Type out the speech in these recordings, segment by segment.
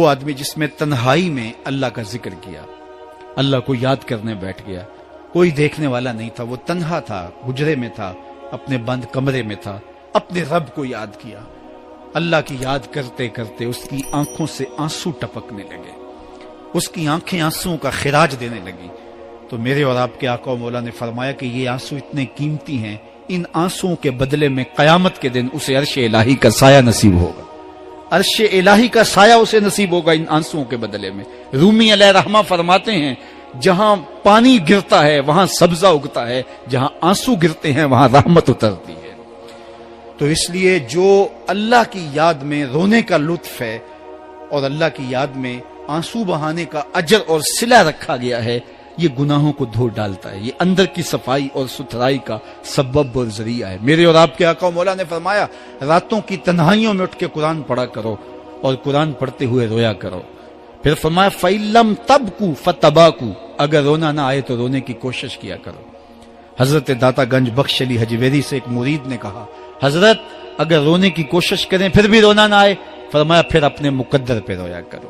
وہ آدمی جس میں تنہائی میں اللہ کا ذکر کیا، اللہ کو یاد کرنے بیٹھ گیا، کوئی دیکھنے والا نہیں تھا، وہ تنہا تھا، حجرے میں تھا، اپنے بند کمرے میں تھا، اپنے رب کو یاد کیا۔ اللہ کی یاد کرتے کرتے اس کی آنکھوں سے آنسو ٹپکنے لگے، اس کی آنکھیں آنسوؤں کا خراج دینے لگی۔ تو میرے اور آپ کے آقا و مولا نے فرمایا کہ یہ آنسو اتنے قیمتی ہیں، ان آنسوؤں کے بدلے میں قیامت کے دن اسے عرش الہی کا سایہ نصیب ہوگا، عرش الہی کا سایہ اسے نصیب ہوگا ان آنسوؤں کے بدلے میں۔ رومی علیہ رحمہ فرماتے ہیں جہاں پانی گرتا ہے وہاں سبزہ اگتا ہے، جہاں آنسو گرتے ہیں وہاں رحمت اترتی ہے۔ تو اس لیے جو اللہ کی یاد میں رونے کا لطف ہے اور اللہ کی یاد میں آنسو بہانے کا اجر اور صلہ رکھا گیا ہے، یہ گناہوں کو دھو ڈالتا ہے، یہ اندر کی صفائی اور ستھرائی کا سبب اور ذریعہ ہے۔ میرے اور آپ کے آقا و مولا نے فرمایا راتوں کی تنہائیوں میں اٹھ کے قرآن پڑھا کرو اور قرآن پڑھتے ہوئے رویا کرو۔ پھر فرمایا فَإِلَّمْ تَبْكُوا فَتَبَاكُوا، اگر رونا نہ آئے تو رونے کی کوشش کیا کرو۔ حضرت داتا گنج بخش علی حجویری سے ایک مرید نے کہا حضرت اگر رونے کی کوشش کریں پھر بھی رونا نہ آئے، فرمایا پھر اپنے مقدر پہ رویا کرو۔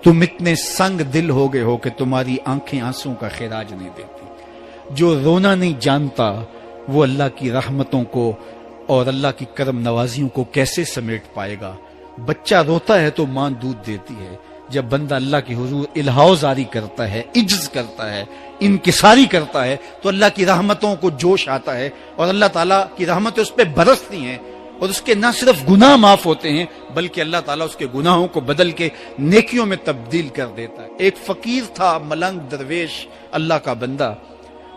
تم اتنے سنگ دل ہو گئے ہو کہ تمہاری آنکھیں آنسوں کا خراج نہیں دیتی۔ جو رونا نہیں جانتا وہ اللہ کی رحمتوں کو اور اللہ کی کرم نوازیوں کو کیسے سمیٹ پائے گا؟ بچہ روتا ہے تو ماں دودھ دیتی ہے، جب بندہ اللہ کی حضور الہاؤ زاری کرتا ہے، عجز کرتا ہے، انکساری کرتا ہے تو اللہ کی رحمتوں کو جوش آتا ہے اور اللہ تعالیٰ کی رحمتیں اس پہ برستی ہیں اور اس کے نہ صرف گناہ معاف ہوتے ہیں بلکہ اللہ تعالیٰ اس کے گناہوں کو بدل کے نیکیوں میں تبدیل کر دیتا ہے۔ ایک فقیر تھا، ملنگ درویش، اللہ کا بندہ،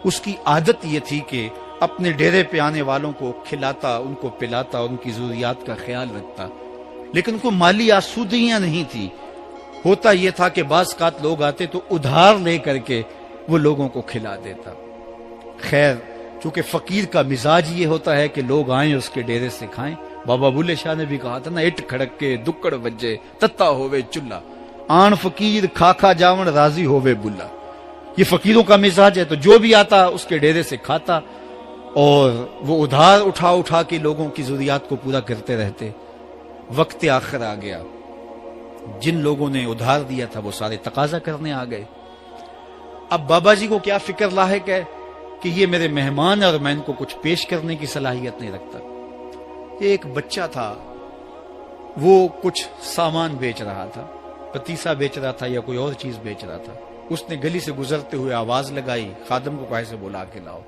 اس کی عادت یہ تھی کہ اپنے ڈیرے پہ آنے والوں کو کھلاتا، ان کو پلاتا، ان کی ضروریات کا خیال رکھتا، لیکن ان کو مالی آسودگیاں نہیں تھی۔ ہوتا یہ تھا کہ بعض اوقات لوگ آتے تو ادھار لے کر کے وہ لوگوں کو کھلا دیتا۔ خیر چونکہ فقیر کا مزاج یہ ہوتا ہے کہ لوگ آئیں اس کے ڈیرے سے کھائیں، بابا بلے شاہ نے بھی کہا تھا نا اٹ کھڑک کے دکڑ وجے تتا ہووے چلا، آن فقیر کھا کھا جاون راضی ہووے بلا۔ یہ فقیروں کا مزاج ہے، تو جو بھی آتا اس کے ڈیرے سے کھاتا اور وہ ادھار اٹھا اٹھا کے لوگوں کی ضروریات کو پورا کرتے رہتے۔ وقت آخر آ گیا، جن لوگوں نے ادھار دیا تھا وہ سارے تقاضا کرنے آ گئے۔ اب بابا جی کو کیا فکر لاحق ہے کہ یہ میرے مہمان اور میں ان کو کچھ پیش کرنے کی صلاحیت نہیں رکھتا۔ ایک بچہ تھا، وہ کچھ سامان بیچ رہا تھا، پتیسا بیچ رہا تھا یا کوئی اور چیز بیچ رہا تھا۔ اس نے گلی سے گزرتے ہوئے آواز لگائی، خادم کو کہا سے بلا کے لاؤ،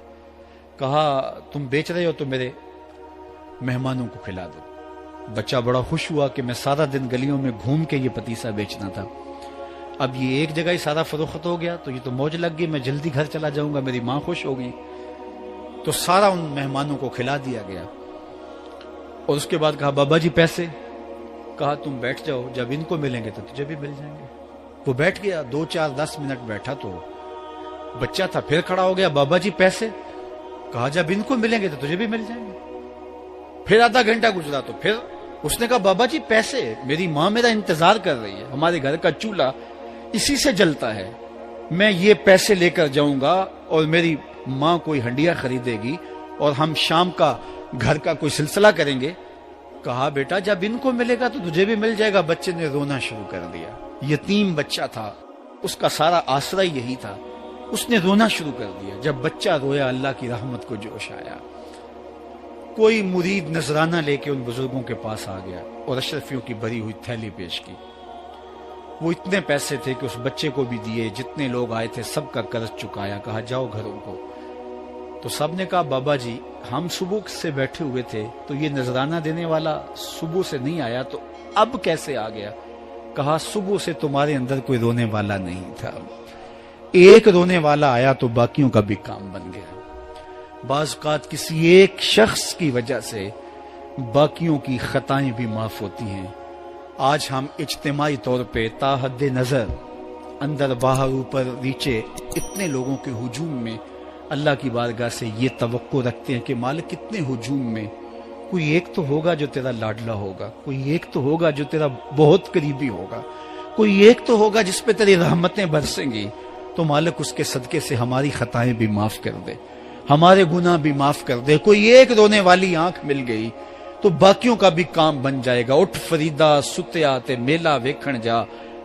کہا تم بیچ رہے ہو تو میرے مہمانوں کو کھلا دو۔ بچہ بڑا خوش ہوا کہ میں سارا دن گلیوں میں گھوم کے یہ پتیسا بیچنا تھا، اب یہ ایک جگہ ہی سارا فروخت ہو گیا تو یہ تو موج لگ گئی، میں جلدی گھر چلا جاؤں گا، میری ماں خوش ہوگی۔ تو سارا ان مہمانوں کو کھلا دیا گیا اور اس کے بعد کہا بابا جی پیسے، کہا تم بیٹھ جاؤ، جب ان کو ملیں گے تو تجھے بھی مل جائیں گے۔ وہ بیٹھ گیا، 2 4 10 منٹ بیٹھا تو بچہ تھا، پھر کھڑا ہو گیا، بابا جی پیسے، کہا جب ان کو ملیں گے تو تجھے بھی مل جائیں گے۔ پھر آدھا گھنٹہ گزرا تو پھر اس نے کہا بابا جی پیسے، میری ماں میرا انتظار کر رہی ہے، ہمارے گھر کا چولہا اسی سے جلتا ہے، میں یہ پیسے لے کر جاؤں گا اور میری ماں کوئی ہنڈیا خریدے گی اور ہم شام کا گھر کا کوئی سلسلہ کریں گے۔ کہا بیٹا جب ان کو ملے گا تو تجھے بھی مل جائے گا۔ بچے نے رونا شروع کر دیا، یتیم بچہ تھا، اس کا سارا آسرا یہی تھا، اس نے رونا شروع کر دیا۔ جب بچہ رویا اللہ کی رحمت کو جوش آیا، کوئی مرید نذرانہ لے کے ان بزرگوں کے پاس آ گیا اور اشرفیوں کی بھری ہوئی تھیلی پیش کی۔ وہ اتنے پیسے تھے کہ اس بچے کو بھی دیے، جتنے لوگ آئے تھے سب کا قرض چکایا، کہا جاؤ گھروں کو۔ تو سب نے کہا بابا جی ہم صبح سے بیٹھے ہوئے تھے تو یہ نذرانہ دینے والا صبح سے نہیں آیا تو اب کیسے آ گیا؟ کہا صبح سے تمہارے اندر کوئی رونے والا نہیں تھا، ایک رونے والا آیا تو باقیوں کا بھی کام بن گیا۔ بعض اوقات کسی ایک شخص کی وجہ سے باقیوں کی خطائیں بھی معاف ہوتی ہیں۔ آج ہم اجتماعی طور پہ تا حد نظر اندر باہر اوپر نیچے اتنے لوگوں کے ہجوم میں اللہ کی بارگاہ سے یہ توقع رکھتے ہیں کہ مالک کتنے ہجوم میں کوئی ایک تو ہوگا جو تیرا لاڈلا ہوگا، کوئی ایک تو ہوگا جو تیرا بہت قریبی ہوگا، کوئی ایک تو ہوگا جس پہ تیری رحمتیں برسیں گی۔ تو مالک اس کے صدقے سے ہماری خطائیں بھی معاف کر دے، ہمارے گناہ بھی معاف کر دے۔ کوئی ایک رونے والی آنکھ مل گئی تو باقیوں کا بھی کام بن جائے گا۔ اٹھ فریدا ستیا تے میلہ ویکھن جا،